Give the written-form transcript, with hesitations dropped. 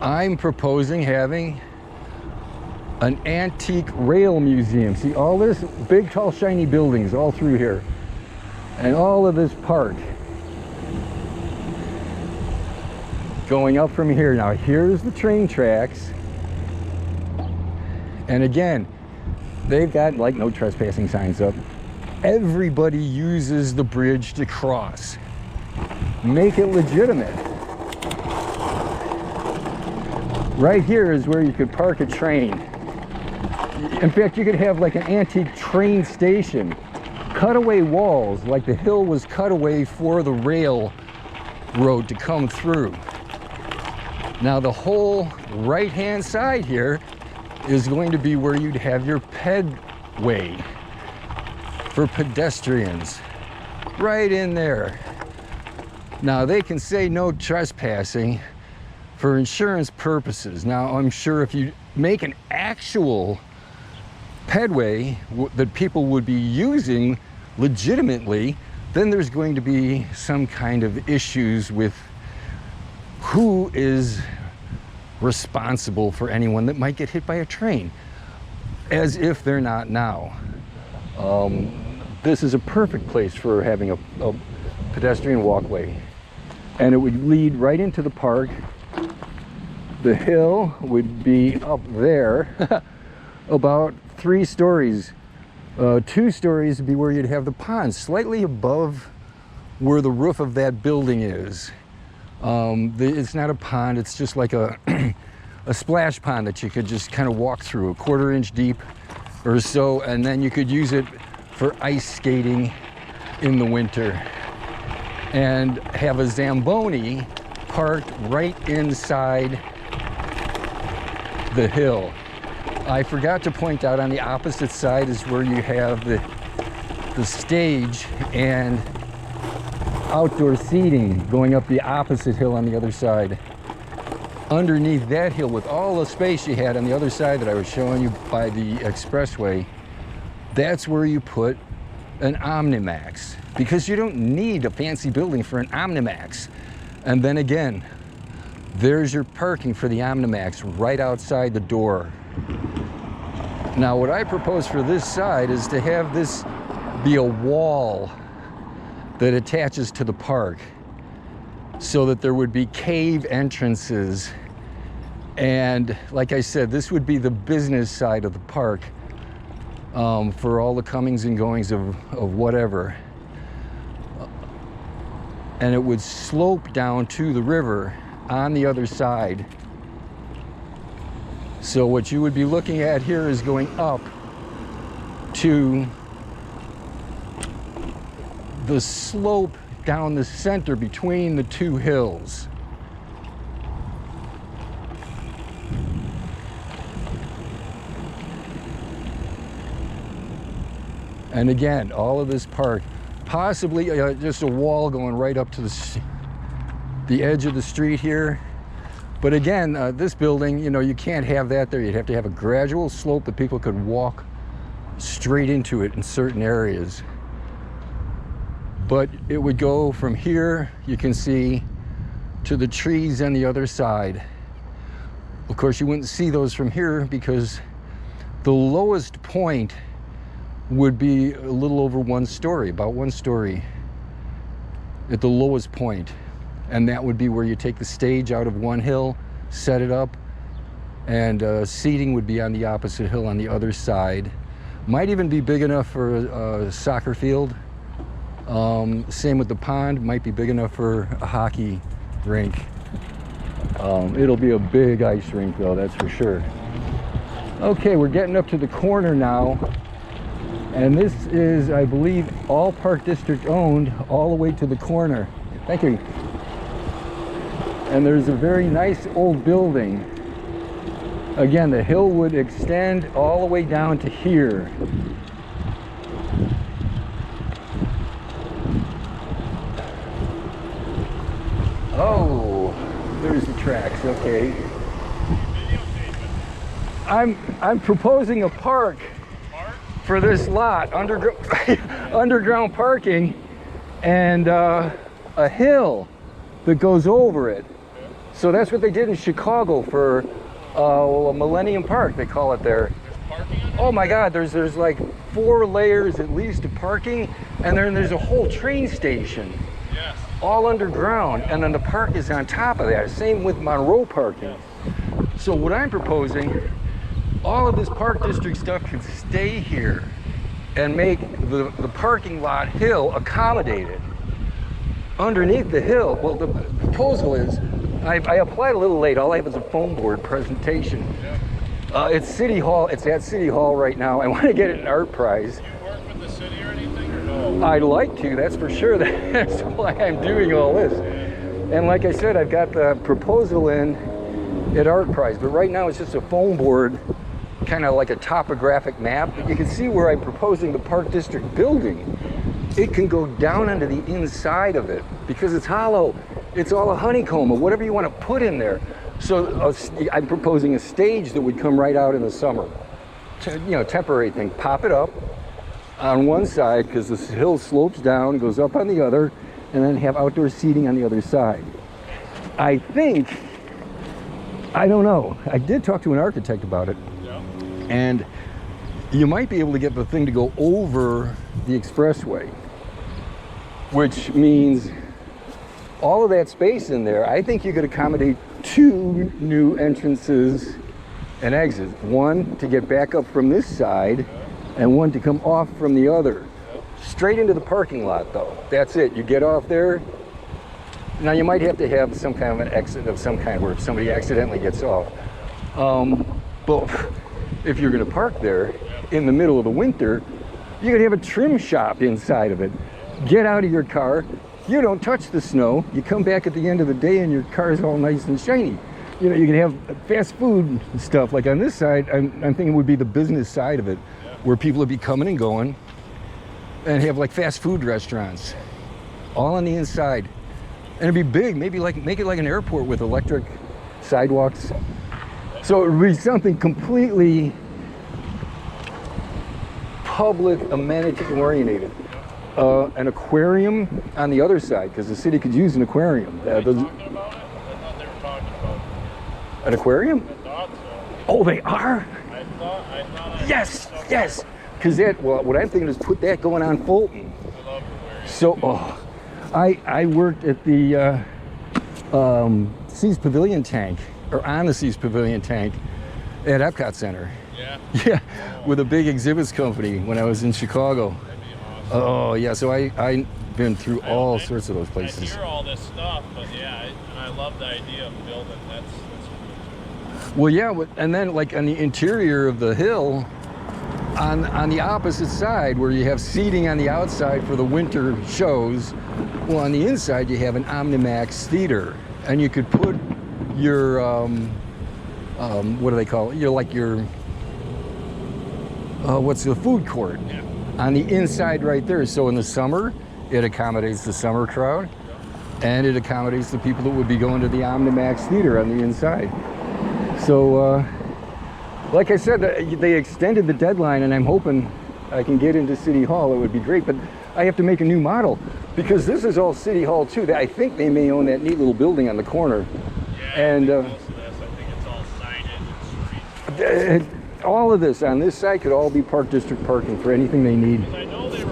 I'm proposing having an antique rail museum. See all this big, tall, shiny buildings all through here, and all of this park going up from here. Now here's the train tracks, and again, they've got like no trespassing signs up. Everybody uses the bridge to cross. Make it legitimate. Right here is where you could park a train. In fact, you could have like an antique train station. Cutaway walls, like the hill was cut away for the rail road to come through. Now the whole right-hand side here is going to be where you'd have your pedway for pedestrians. Right in there. Now they can say no trespassing for insurance purposes. Now I'm sure if you make an actual pedway that people would be using legitimately, then there's going to be some kind of issues with who is responsible for anyone that might get hit by a train, as if they're not now. This is a perfect place for having a pedestrian walkway, and it would lead right into the park. The hill would be up there about 3 stories. 2 stories would be where you'd have the pond, slightly above where the roof of that building is. It's not a pond, it's just like a splash pond that you could just kind of walk through, a 1/4 inch deep or so, and then you could use it for ice skating in the winter, and have a Zamboni parked right inside the hill. I forgot to point out on the opposite side is where you have the stage and outdoor seating going up the opposite hill on the other side. Underneath that hill, with all the space you had on the other side that I was showing you by the expressway, that's where you put an Omnimax, because you don't need a fancy building for an Omnimax. And then again, there's your parking for the Omnimax right outside the door. Now what I propose for this side is to have this be a wall that attaches to the park, so that there would be cave entrances. And like I said, this would be the business side of the park, for all the comings and goings of whatever. And it would slope down to the river on the other side. So what you would be looking at here is going up to the slope down the center between the 2 hills. And again, all of this park, possibly just a wall going right up to the edge of the street here. But again, this building, you know, you can't have that there. You'd have to have a gradual slope that people could walk straight into it in certain areas. But it would go from here, you can see, to the trees on the other side. Of course, you wouldn't see those from here because the lowest point would be a little over 1 story, about 1 story at the lowest point. And that would be where you take the stage out of one hill, set it up, and seating would be on the opposite hill on the other side. Might even be big enough for a soccer field. Same with the pond, might be big enough for a hockey rink. It'll be a big ice rink though, that's for sure. Okay, we're getting up to the corner now. And this is, I believe, all Park District owned all the way to the corner. Thank you. And there's a very nice old building. Again, the hill would extend all the way down to here. Oh, there's the tracks, okay. I'm proposing a park for this lot, underground parking, and a hill that goes over it. So that's what they did in Chicago for Millennium Park, they call it there. Oh my God, there's like 4 layers at least of parking, and then there's a whole train station. Yes. All underground, and then the park is on top of that. Same with Monroe parking. So what I'm proposing, all of this Park District stuff could stay here and make the parking lot hill accommodated. Underneath the hill, well, the proposal is, I applied a little late. All I have is a foam board presentation. It's City Hall. It's at City Hall right now. I want to get an art prize. Do you work with the city or anything, or no? I'd like to, that's for sure. That's why I'm doing all this. And like I said, I've got the proposal in at art prize, but right now it's just a foam board, kind of like a topographic map. But you can see where I'm proposing the Park District building. It can go down into the inside of it because it's hollow. It's all a honeycomb or whatever you want to put in there. So I'm proposing a stage that would come right out in the summer. You know, temporary thing. Pop it up on one side because the hill slopes down, goes up on the other, and then have outdoor seating on the other side. I think, I don't know. I did talk to an architect about it. Yeah. And you might be able to get the thing to go over the expressway, which means all of that space in there, I think you could accommodate 2 new entrances and exits. One to get back up from this side, and one to come off from the other. Straight into the parking lot though. That's it. You get off there. Now you might have to have some kind of an exit of some kind where if somebody accidentally gets off. But if you're gonna park there in the middle of the winter, you could have a trim shop inside of it. Get out of your car. You don't touch the snow. You come back at the end of the day and your car's all nice and shiny. You know, you can have fast food stuff. Like on this side, I'm thinking would be the business side of it, where people would be coming and going and have like fast food restaurants all on the inside. And it'd be big, maybe like make it like an airport with electric sidewalks. So it would be something completely public amenity oriented. An aquarium on the other side, because the city could use an aquarium. Are they talking about it? I thought they were talking about An aquarium? I thought so. Oh, they are? I thought I Yes, yes. Because that, well, what I'm thinking is put that going on Fulton. I love aquariums. So, I worked at the Seas Pavilion tank, or on the Seas Pavilion tank at Epcot Center. Yeah. Yeah, with a big exhibits company when I was in Chicago. That'd be awesome. Oh yeah, so I've been through all sorts of those places. I hear all this stuff, but yeah, and I love the idea of building. That's cool too. Well, yeah, and then like on the interior of the hill, on the opposite side where you have seating on the outside for the winter shows, well, on the inside you have an Omnimax theater, and you could put your what do they call it? You're like your what's the food court? Yeah. On the inside right there. So in the summer, it accommodates the summer crowd, and it accommodates the people that would be going to the Omnimax theater on the inside. So, like I said, they extended the deadline, and I'm hoping I can get into City Hall. It would be great, but I have to make a new model because this is all City Hall too. I think they may own that neat little building on the corner. Yeah, and most of this, I think it's all signage and streets. all of this on this side could all be Park District parking for anything they need. I